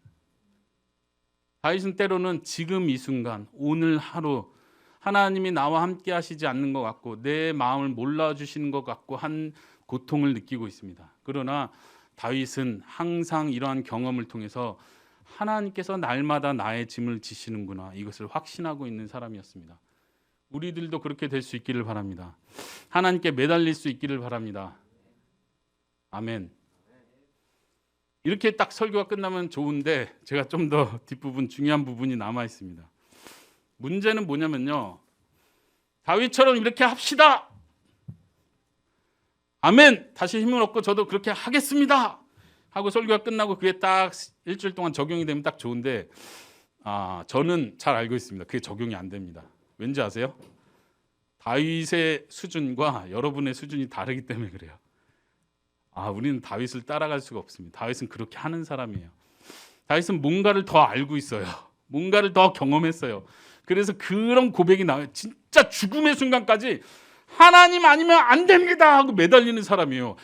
다윗은 때로는 지금 이 순간, 오늘 하루 하나님이 나와 함께 하시지 않는 것 같고 내 마음을 몰라주시는 것 같고 한 고통을 느끼고 있습니다. 그러나 다윗은 항상 이러한 경험을 통해서 하나님께서 날마다 나의 짐을 지시는구나, 이것을 확신하고 있는 사람이었습니다. 우리들도 그렇게 될 수 있기를 바랍니다. 하나님께 매달릴 수 있기를 바랍니다. 아멘. 이렇게 딱 설교가 끝나면 좋은데 제가 좀 더 뒷부분, 중요한 부분이 남아 있습니다. 문제는 뭐냐면요, 다윗처럼 이렇게 합시다, 아멘, 다시 힘을 얻고 저도 그렇게 하겠습니다 하고 설교가 끝나고 그게 딱 일주일 동안 적용이 되면 딱 좋은데 저는 잘 알고 있습니다. 그게 적용이 안 됩니다. 왠지 아세요? 다윗의 수준과 여러분의 수준이 다르기 때문에 그래요. 우리는 다윗을 따라갈 수가 없습니다. 다윗은 그렇게 하는 사람이에요. 다윗은 뭔가를 더 알고 있어요. 뭔가를 더 경험했어요. 그래서 그런 고백이 나와요. 진짜 죽음의 순간까지 하나님 아니면 안 됩니다 하고 매달리는 사람이에요.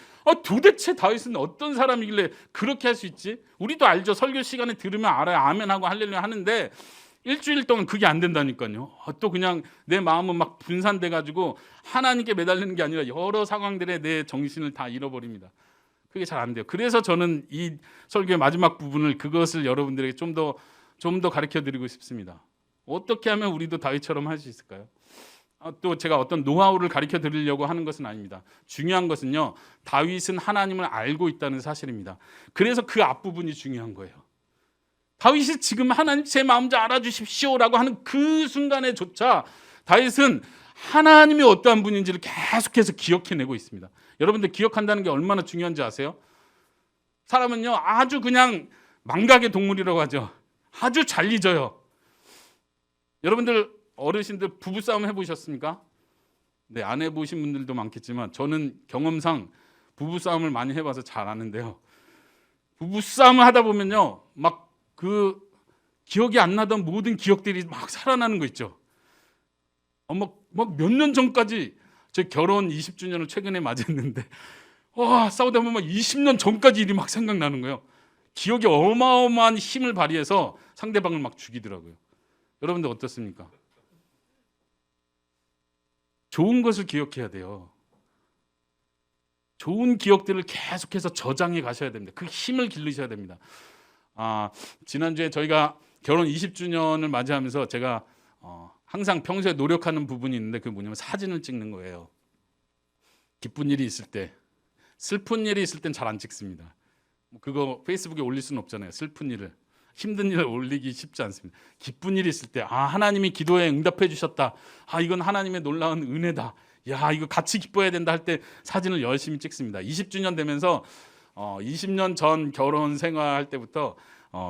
도대체 다윗은 어떤 사람이길래 그렇게 할 수 있지? 우리도 알죠. 설교 시간에 들으면 알아요. 아멘하고 할렐루야 하는데 일주일 동안 그게 안 된다니까요. 또 그냥 내 마음은 막 분산돼 가지고 하나님께 매달리는 게 아니라 여러 상황들에 내 정신을 다 잃어버립니다. 그게 잘 안 돼요. 그래서 저는 이 설교의 마지막 부분을 그것을 여러분들에게 좀 더 가르쳐 드리고 싶습니다. 어떻게 하면 우리도 다윗처럼 할 수 있을까요? 또 제가 어떤 노하우를 가르쳐 드리려고 하는 것은 아닙니다. 중요한 것은요, 다윗은 하나님을 알고 있다는 사실입니다. 그래서 그 앞부분이 중요한 거예요. 다윗이 지금 하나님 제 마음 좀 알아주십시오라고 하는 그 순간에조차 다윗은 하나님이 어떠한 분인지를 계속해서 기억해내고 있습니다. 여러분들 기억한다는 게 얼마나 중요한지 아세요? 사람은요 아주 그냥 망각의 동물이라고 하죠. 아주 잘 잊어요. 여러분들 어르신들 부부싸움 해보셨습니까? 네, 안 해보신 분들도 많겠지만 저는 경험상 부부싸움을 많이 해봐서 잘 아는데요. 부부싸움을 하다 보면요 막 그 기억이 안 나던 모든 기억들이 막 살아나는 거 있죠. 막 몇 년 전까지 제 결혼 20주년을 최근에 맞이했는데 싸우다 보면 20년 전까지 일이 막 생각나는 거예요. 기억이 어마어마한 힘을 발휘해서 상대방을 막 죽이더라고요. 여러분들 어떻습니까? 좋은 것을 기억해야 돼요. 좋은 기억들을 계속해서 저장해 가셔야 됩니다. 그 힘을 기르셔야 됩니다. 지난주에 저희가 결혼 20주년을 맞이하면서 제가 항상 평소에 노력하는 부분이 있는데 그게 뭐냐면 사진을 찍는 거예요. 기쁜 일이 있을 때, 슬픈 일이 있을 땐 잘 안 찍습니다. 그거 페이스북에 올릴 수는 없잖아요. 슬픈 일을, 힘든 일을 올리기 쉽지 않습니다. 기쁜 일이 있을 때 하나님이 기도에 응답해 주셨다. 이건 하나님의 놀라운 은혜다. 야, 이거 같이 기뻐해야 된다 할 때 사진을 열심히 찍습니다. 20주년 되면서 20년 전 결혼 생활할 때부터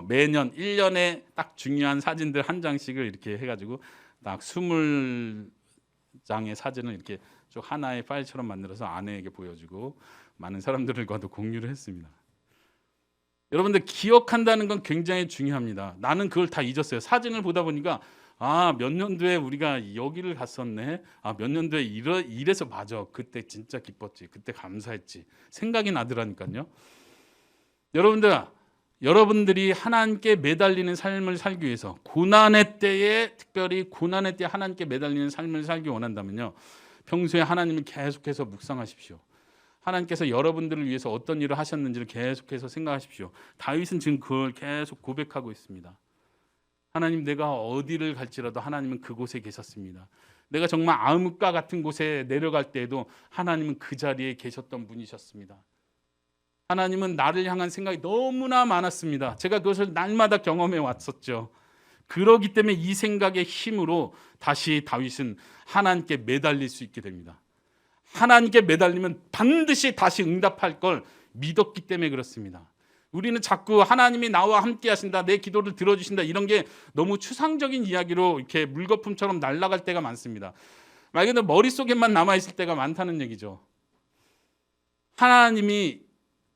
매년 1년에 딱 중요한 사진들 한 장씩을 이렇게 해가지고 딱 20장의 사진을 이렇게 쭉 하나의 파일처럼 만들어서 아내에게 보여주고 많은 사람들과도 공유를 했습니다. 여러분들 기억한다는 건 굉장히 중요합니다. 나는 그걸 다 잊었어요. 사진을 보다 보니까 몇 년도에 우리가 여기를 갔었네. 몇 년도에 이래서 맞아. 그때 진짜 기뻤지. 그때 감사했지. 생각이 나더라니까요. 여러분들이 하나님께 매달리는 삶을 살기 위해서 고난의 때에 특별히 고난의 때 하나님께 매달리는 삶을 살기 원한다면요. 평소에 하나님을 계속해서 묵상하십시오. 하나님께서 여러분들을 위해서 어떤 일을 하셨는지를 계속해서 생각하십시오. 다윗은 지금 그걸 계속 고백하고 있습니다. 하나님, 내가 어디를 갈지라도 하나님은 그곳에 계셨습니다. 내가 정말 암흑과 같은 곳에 내려갈 때에도 하나님은 그 자리에 계셨던 분이셨습니다. 하나님은 나를 향한 생각이 너무나 많았습니다. 제가 그것을 날마다 경험해 왔었죠. 그러기 때문에 이 생각의 힘으로 다시 다윗은 하나님께 매달릴 수 있게 됩니다. 하나님께 매달리면 반드시 다시 응답할 걸 믿었기 때문에 그렇습니다. 우리는 자꾸 하나님이 나와 함께 하신다, 내 기도를 들어주신다, 이런 게 너무 추상적인 이야기로 이렇게 물거품처럼 날아갈 때가 많습니다. 말 그대로 머릿속에만 남아있을 때가 많다는 얘기죠. 하나님이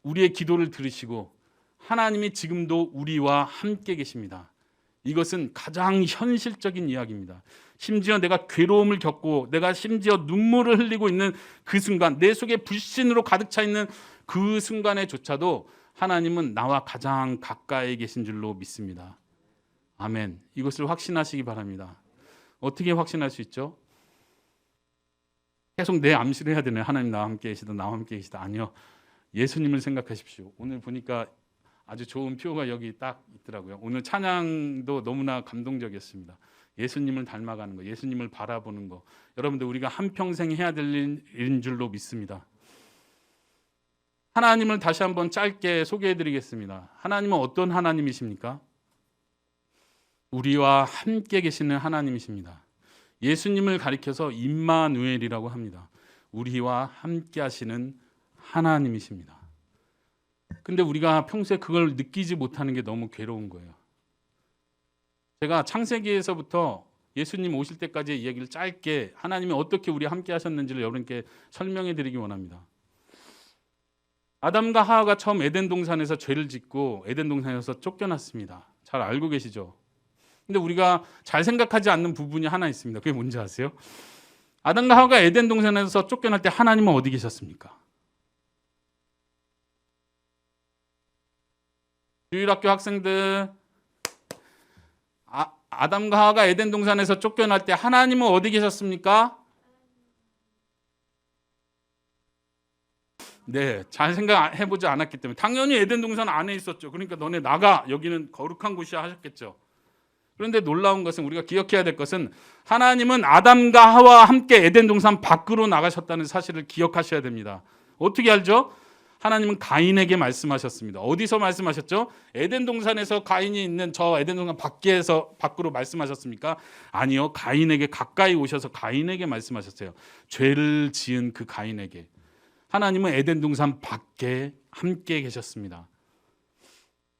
우리의 기도를 들으시고 하나님이 지금도 우리와 함께 계십니다. 이것은 가장 현실적인 이야기입니다. 심지어 내가 괴로움을 겪고 내가 심지어 눈물을 흘리고 있는 그 순간, 내 속에 불신으로 가득 차 있는 그 순간에조차도 하나님은 나와 가장 가까이 계신 줄로 믿습니다. 아멘. 이것을 확신하시기 바랍니다. 어떻게 확신할 수 있죠? 계속 내 암시를 해야 되나요? 하나님 나와 함께 계시다, 나와 함께 계시다. 아니요. 예수님을 생각하십시오. 오늘 보니까 아주 좋은 표가 여기 딱 있더라고요. 오늘 찬양도 너무나 감동적이었습니다. 예수님을 닮아가는 거, 예수님을 바라보는 거. 여러분들 우리가 한평생 해야 될 일인 줄로 믿습니다. 하나님을 다시 한번 짧게 소개해드리겠습니다. 하나님은 어떤 하나님이십니까? 우리와 함께 계시는 하나님이십니다. 예수님을 가리켜서 임마누엘이라고 합니다. 우리와 함께 하시는 하나님이십니다. 근데 우리가 평소에 그걸 느끼지 못하는 게 너무 괴로운 거예요. 제가 창세기에서부터 예수님 오실 때까지의 이야기를 짧게 하나님이 어떻게 우리와 함께 하셨는지를 여러분께 설명해 드리기 원합니다. 아담과 하와가 처음 에덴 동산에서 죄를 짓고 에덴 동산에서 쫓겨났습니다. 잘 알고 계시죠? 근데 우리가 잘 생각하지 않는 부분이 하나 있습니다. 그게 뭔지 아세요? 아담과 하와가 에덴 동산에서 쫓겨날 때 하나님은 어디 계셨습니까? 주일학교 학생들, 아담과 하와가 에덴 동산에서 쫓겨날 때 하나님은 어디 계셨습니까? 네, 잘 생각해보지 않았기 때문에 당연히 에덴 동산 안에 있었죠. 그러니까 너네 나가, 여기는 거룩한 곳이야 하셨겠죠. 그런데 놀라운 것은, 우리가 기억해야 될 것은, 하나님은 아담과 하와와 함께 에덴 동산 밖으로 나가셨다는 사실을 기억하셔야 됩니다. 어떻게 알죠? 하나님은 가인에게 말씀하셨습니다. 어디서 말씀하셨죠? 에덴 동산에서 가인이 있는 저 에덴 동산 밖으로 말씀하셨습니까? 아니요, 가인에게 가까이 오셔서 가인에게 말씀하셨어요. 죄를 지은 그 가인에게. 하나님은 에덴 동산 밖에 함께 계셨습니다.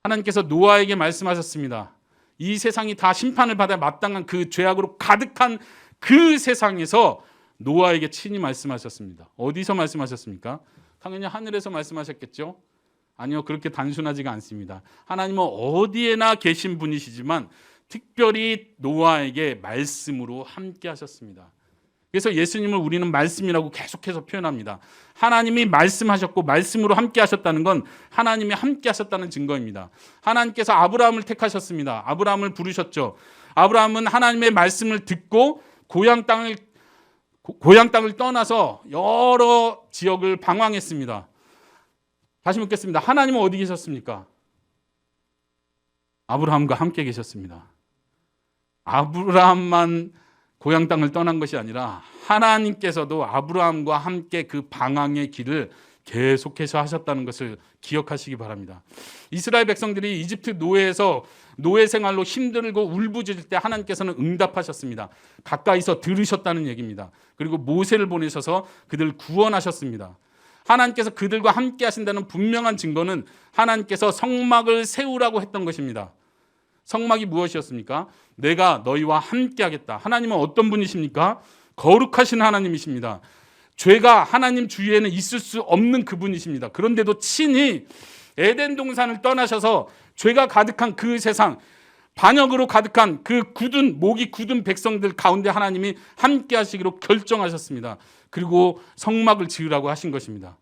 하나님께서 노아에게 말씀하셨습니다. 이 세상이 다 심판을 받아 마땅한 그 죄악으로 가득한 그 세상에서 노아에게 친히 말씀하셨습니다. 어디서 말씀하셨습니까? 당연히 하늘에서 말씀하셨겠죠? 아니요, 그렇게 단순하지가 않습니다. 하나님은 어디에나 계신 분이시지만 특별히 노아에게 말씀으로 함께 하셨습니다. 그래서 예수님을 우리는 말씀이라고 계속해서 표현합니다. 하나님이 말씀하셨고 말씀으로 함께 하셨다는 건 하나님이 함께 하셨다는 증거입니다. 하나님께서 아브라함을 택하셨습니다. 아브라함을 부르셨죠. 아브라함은 하나님의 말씀을 듣고 고향 땅을 떠나서 여러 지역을 방황했습니다. 다시 묻겠습니다. 하나님은 어디 계셨습니까? 아브라함과 함께 계셨습니다. 아브라함만 고향 땅을 떠난 것이 아니라 하나님께서도 아브라함과 함께 그 방황의 길을 계속해서 하셨다는 것을 기억하시기 바랍니다. 이스라엘 백성들이 이집트 노예에서 노예 생활로 힘들고 울부짖을 때 하나님께서는 응답하셨습니다. 가까이서 들으셨다는 얘기입니다. 그리고 모세를 보내셔서 그들을 구원하셨습니다. 하나님께서 그들과 함께 하신다는 분명한 증거는 하나님께서 성막을 세우라고 했던 것입니다. 성막이 무엇이었습니까? 내가 너희와 함께 하겠다. 하나님은 어떤 분이십니까? 거룩하신 하나님이십니다. 죄가 하나님 주위에는 있을 수 없는 그분이십니다. 그런데도 친히 에덴 동산을 떠나셔서 죄가 가득한 그 세상, 반역으로 가득한 그 목이 굳은 백성들 가운데 하나님이 함께 하시기로 결정하셨습니다. 그리고 성막을 지으라고 하신 것입니다.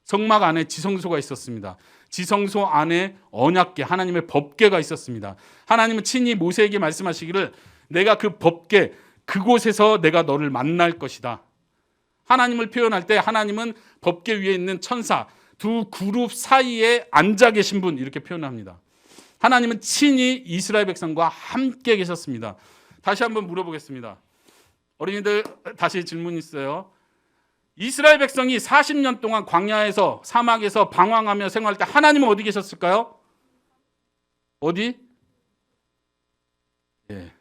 성막 안에 지성소가 있었습니다. 지성소 안에 언약궤, 하나님의 법궤가 있었습니다. 하나님은 친히 모세에게 말씀하시기를 내가 그 법궤, 그곳에서 내가 너를 만날 것이다. 하나님을 표현할 때 하나님은 법궤 위에 있는 천사, 두 그룹 사이에 앉아 계신 분, 이렇게 표현합니다. 하나님은 친히 이스라엘 백성과 함께 계셨습니다. 다시 한번 물어보겠습니다. 어린이들, 다시 질문 있어요. 이스라엘 백성이 40년 동안 광야에서, 사막에서 방황하며 생활할 때 하나님은 어디 계셨을까요? 어디? 예.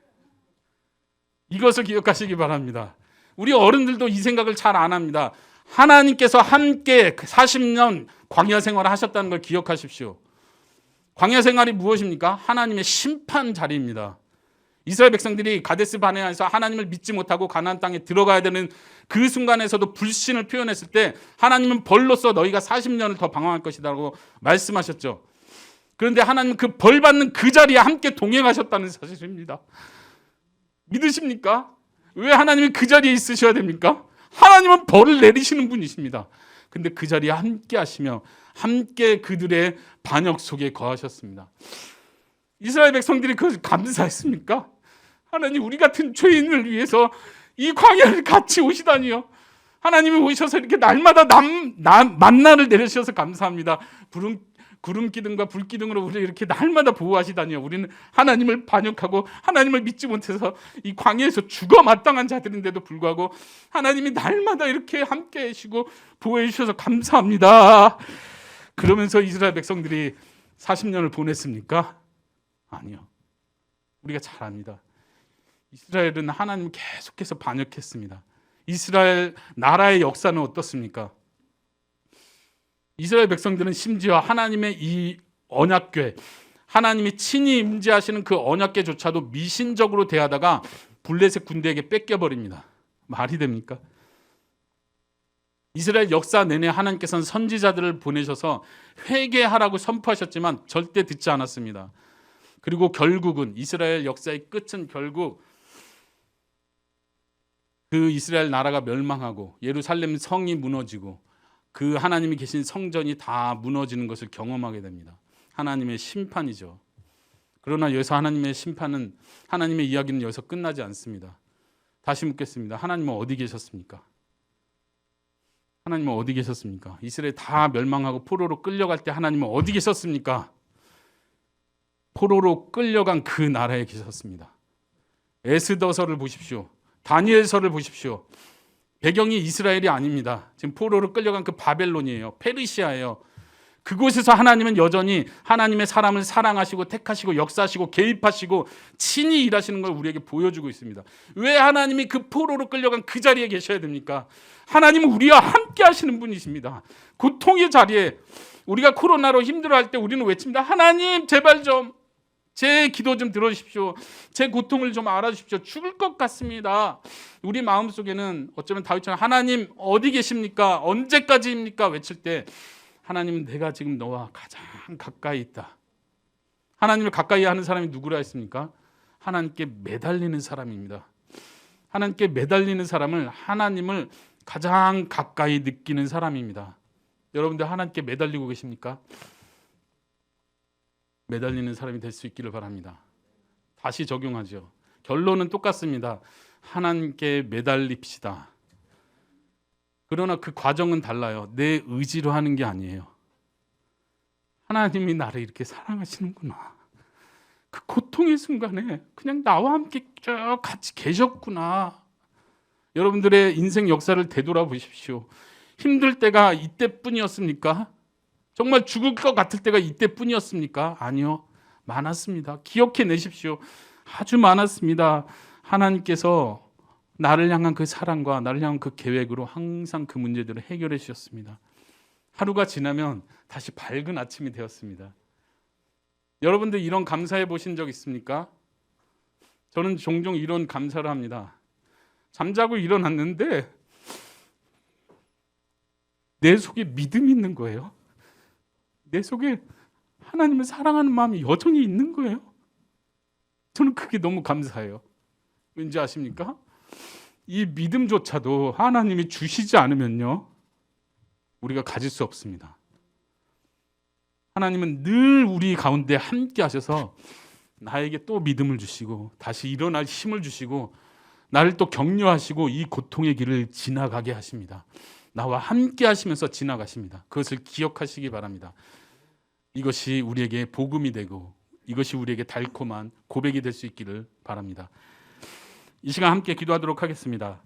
이것을 기억하시기 바랍니다. 우리 어른들도 이 생각을 잘 안 합니다. 하나님께서 함께 40년 광야 생활을 하셨다는 걸 기억하십시오. 광야 생활이 무엇입니까? 하나님의 심판 자리입니다. 이스라엘 백성들이 가데스 바네아에서 하나님을 믿지 못하고 가나안 땅에 들어가야 되는 그 순간에서도 불신을 표현했을 때 하나님은 벌로써 너희가 40년을 더 방황할 것이라고 말씀하셨죠. 그런데 하나님은 그 벌 받는 그 자리에 함께 동행하셨다는 사실입니다. 믿으십니까? 왜 하나님이 그 자리에 있으셔야 됩니까? 하나님은 벌을 내리시는 분이십니다. 근데 그 자리에 함께 하시며 함께 그들의 반역 속에 거하셨습니다. 이스라엘 백성들이 그것을 감사했습니까? 하나님, 우리 같은 죄인을 위해서 이 광야를 같이 오시다니요. 하나님이 오셔서 이렇게 날마다 만나를 내려주셔서 감사합니다. 구름 기둥과 불 기둥으로 우리를 이렇게 날마다 보호하시다니요. 우리는 하나님을 반역하고 하나님을 믿지 못해서 이 광야에서 죽어 마땅한 자들인데도 불구하고 하나님이 날마다 이렇게 함께 하시고 보호해 주셔서 감사합니다. 그러면서 이스라엘 백성들이 40년을 보냈습니까? 아니요. 우리가 잘 압니다. 이스라엘은 하나님을 계속해서 반역했습니다. 이스라엘 나라의 역사는 어떻습니까? 이스라엘 백성들은 심지어 하나님의 이 언약궤, 하나님이 친히 임재하시는 그 언약궤조차도 미신적으로 대하다가 블레셋 군대에게 뺏겨버립니다. 말이 됩니까? 이스라엘 역사 내내 하나님께서는 선지자들을 보내셔서 회개하라고 선포하셨지만 절대 듣지 않았습니다. 그리고 결국은 이스라엘 역사의 끝은 결국 그 이스라엘 나라가 멸망하고 예루살렘 성이 무너지고 그 하나님이 계신 성전이 다 무너지는 것을 경험하게 됩니다. 하나님의 심판이죠. 그러나 여기서 하나님의 심판은, 하나님의 이야기는 여기서 끝나지 않습니다. 다시 묻겠습니다. 하나님은 어디 계셨습니까? 하나님은 어디 계셨습니까? 이스라엘 다 멸망하고 포로로 끌려갈 때 하나님은 어디 계셨습니까? 포로로 끌려간 그 나라에 계셨습니다. 에스더서를 보십시오. 다니엘서를 보십시오. 배경이 이스라엘이 아닙니다. 지금 포로로 끌려간 그 바벨론이에요. 페르시아예요. 그곳에서 하나님은 여전히 하나님의 사람을 사랑하시고 택하시고 역사하시고 개입하시고 친히 일하시는 걸 우리에게 보여주고 있습니다. 왜 하나님이 그 포로로 끌려간 그 자리에 계셔야 됩니까? 하나님은 우리와 함께 하시는 분이십니다. 고통의 자리에 우리가 코로나로 힘들어할 때 우리는 외칩니다. 하나님 제발 좀 제 기도 좀 들어주십시오. 제 고통을 좀 알아주십시오. 죽을 것 같습니다. 우리 마음속에는 어쩌면 다윗처럼 하나님 어디 계십니까? 언제까지입니까? 외칠 때 하나님은 내가 지금 너와 가장 가까이 있다. 하나님을 가까이 하는 사람이 누구라 했습니까? 하나님께 매달리는 사람입니다. 하나님께 매달리는 사람을 하나님을 가장 가까이 느끼는 사람입니다. 여러분들 하나님께 매달리고 계십니까? 매달리는 사람이 될 수 있기를 바랍니다. 다시 적용하죠. 결론은 똑같습니다. 하나님께 매달립시다. 그러나 그 과정은 달라요. 내 의지로 하는 게 아니에요. 하나님이 나를 이렇게 사랑하시는구나. 그 고통의 순간에 그냥 나와 함께 쭉 같이 계셨구나. 여러분들의 인생 역사를 되돌아보십시오. 힘들 때가 이때뿐이었습니까? 정말 죽을 것 같을 때가 이때뿐이었습니까? 아니요. 많았습니다. 기억해내십시오. 아주 많았습니다. 하나님께서 나를 향한 그 사랑과 나를 향한 그 계획으로 항상 그 문제들을 해결해 주셨습니다. 하루가 지나면 다시 밝은 아침이 되었습니다. 여러분들 이런 감사해 보신 적 있습니까? 저는 종종 이런 감사를 합니다. 잠자고 일어났는데 내 속에 믿음이 있는 거예요. 내 속에 하나님을 사랑하는 마음이 여전히 있는 거예요. 저는 그게 너무 감사해요. 왠지 아십니까? 이 믿음조차도 하나님이 주시지 않으면요, 우리가 가질 수 없습니다. 하나님은 늘 우리 가운데 함께 하셔서 나에게 또 믿음을 주시고 다시 일어날 힘을 주시고 나를 또 격려하시고 이 고통의 길을 지나가게 하십니다. 나와 함께 하시면서 지나가십니다. 그것을 기억하시기 바랍니다. 이것이 우리에게 복음이 되고 이것이 우리에게 달콤한 고백이 될 수 있기를 바랍니다. 이 시간 함께 기도하도록 하겠습니다.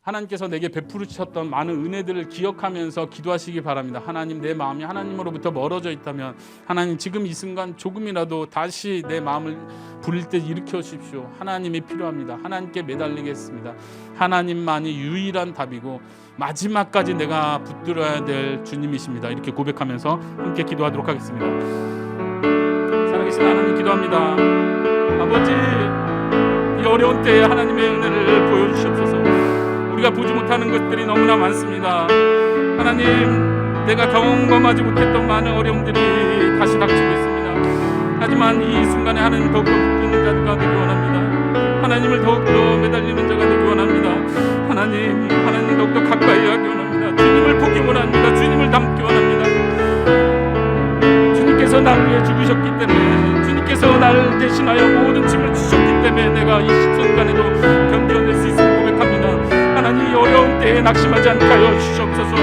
하나님께서 내게 베풀으셨던 많은 은혜들을 기억하면서 기도하시기 바랍니다. 하나님, 내 마음이 하나님으로부터 멀어져 있다면 하나님 지금 이 순간 조금이라도 다시 내 마음을 부릴 때 일으켜 주십시오. 하나님이 필요합니다. 하나님께 매달리겠습니다. 하나님만이 유일한 답이고 마지막까지 내가 붙들어야 될 주님이십니다. 이렇게 고백하면서 함께 기도하도록 하겠습니다. 살아계신 하나님 기도합니다. 아버지, 이 어려운 때에 하나님의 은혜를 보여주시옵소서. 우리가 보지 못하는 것들이 너무나 많습니다. 하나님, 내가 경험하지 못했던 많은 어려움들이 다시 닥치고 있습니다. 하지만 이 순간에 하나님 더욱더 붙드는 자가 되기 원합니다. 하나님을 더욱더 매달리는 자가 되기 원합니다. 하나님 더욱더 가까이 하기 원합니다. 주님을 보기 원합니다. 주님을 닮기 원합니다. 주님께서 나를 위해 죽으셨기 때문에, 주님께서 나를 대신하여 모든 짐을 주셨기 때문에 내가 이 순간에도 견뎌낼 수 있음을 고백합니다. 하나님, 이 어려운 때에 낙심하지 않게 하여 주시옵소서.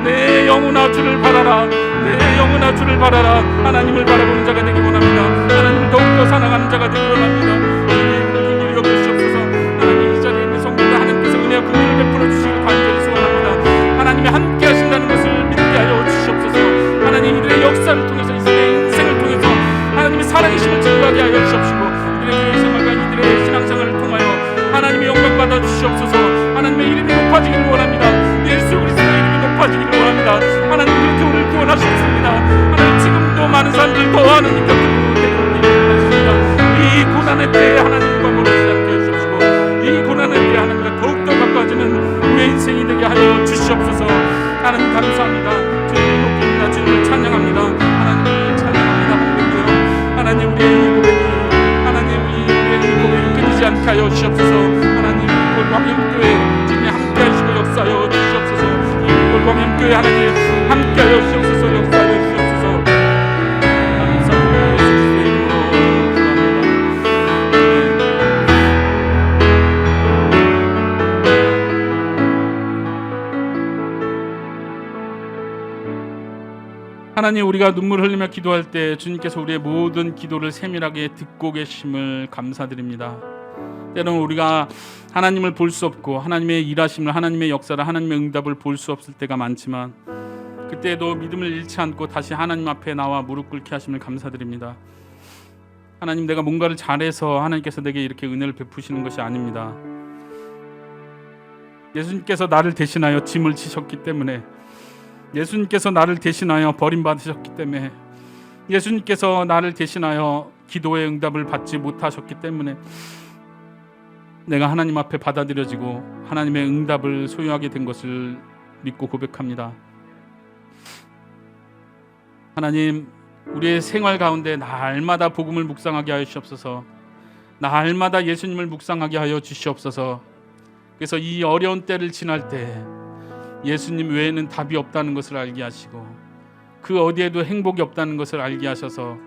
내 영혼아 주를 바라라. 내 영혼아 주를 바라라. 하나님을 바라보는 자가 되기 원합니다. 하나님을 더욱더 사랑하는 자가 되기 원합니다. 주님, 긍휼히 여기시옵소서. 하나님, 이 자리에 있는 성도들 하나님께서 은혜와 긍휼을 베풀어 주시길 간절히 소원합니다. 하나님이 함께 하신다는 것을 믿게 하여 주시옵소서. 하나님, 이들의 역사를 통해서, 이들의 인생을 통해서 하나님의 살아계심을 증거하게 하여 주시옵시고, 이들의 교회 생활과 이들의 신앙생활을 통하여 하나님의 영광 받아 주시옵소서. 하나님의 이름이 높아지기를 원합니다. 예수 그리스도의 이름이 높아지기를 원합니다. 하나님, 그렇게 우리를 구원하셨습니다. 하나님, 지금도 많은 사람들 더 하나님 곁으로 데려오기를 원하십니다. 이 고난의 때에 하나님과 멀어지지 않게 해주시옵시고 함께하여 주시옵소서. 하나님 빛골 광염교회 주님 함께하시고 역사하여 주시옵소서. 이 빛골 광염교회 하나님 함께하여 주시옵소서. 역사하여 주시옵소서. 감사합니다. 예수 그리스도의 이름으로 하나님, 우리가 눈물 흘리며 기도할 때 주님께서 우리의 모든 기도를 세밀하게 듣고 계심을 감사드립니다. 때로는 우리가 하나님을 볼 수 없고 하나님의 일하심을, 하나님의 역사를, 하나님의 응답을 볼 수 없을 때가 많지만 그때도 믿음을 잃지 않고 다시 하나님 앞에 나와 무릎 꿇게 하심을 감사드립니다. 하나님, 내가 뭔가를 잘해서 하나님께서 내게 이렇게 은혜를 베푸시는 것이 아닙니다. 예수님께서 나를 대신하여 짐을 지셨기 때문에, 예수님께서 나를 대신하여 버림받으셨기 때문에, 예수님께서 나를 대신하여 기도의 응답을 받지 못하셨기 때문에 내가 하나님 앞에 받아들여지고 하나님의 응답을 소유하게 된 것을 믿고 고백합니다. 하나님, 우리의 생활 가운데 날마다 복음을 묵상하게 하여 주시옵소서. 날마다 예수님을 묵상하게 하여 주시옵소서. 그래서 이 어려운 때를 지날 때 예수님 외에는 답이 없다는 것을 알게 하시고 그 어디에도 행복이 없다는 것을 알게 하셔서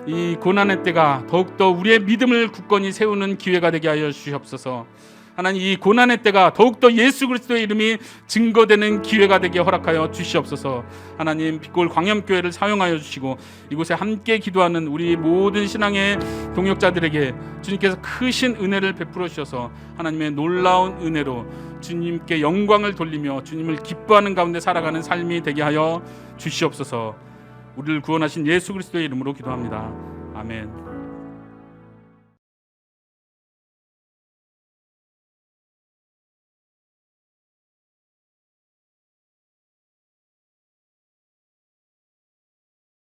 이 고난의 때가 더욱더 우리의 믿음을 굳건히 세우는 기회가 되게 하여 주시옵소서. 하나님, 이 고난의 때가 더욱더 예수 그리스도의 이름이 증거되는 기회가 되게 허락하여 주시옵소서. 하나님, 빛골 광염교회를 사용하여 주시고 이곳에 함께 기도하는 우리 모든 신앙의 동역자들에게 주님께서 크신 은혜를 베풀어 주셔서 하나님의 놀라운 은혜로 주님께 영광을 돌리며 주님을 기뻐하는 가운데 살아가는 삶이 되게 하여 주시옵소서. 우리를 구원하신 예수 그리스도의 이름으로 기도합니다. 아멘.